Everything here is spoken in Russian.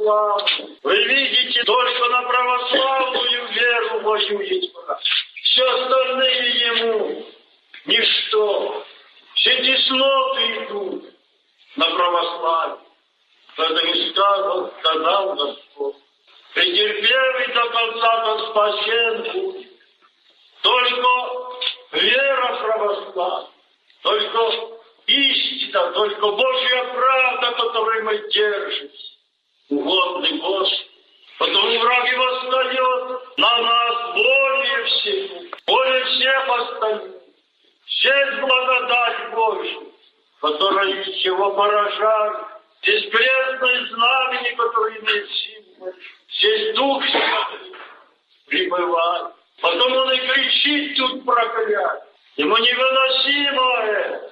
православную. Вы видите, только на православную веру воюет враг. Все остальные ему ничто. Все тесноты идут на православие. Это не сказал Господь. Претерпевый до конца, то спасен будет. Только вера православная, только истина, только Божья правда, которой мы держимся. Угодный Господь. Потому враг и восстает на нас более всего. Более всех остальных. Есть благодать Божья, которая его поражает. Есть пресное знамение, которое имеет силу. Здесь Дух Святый пребывает. Потом он и кричит тут проклятие. Ему невыносимо это.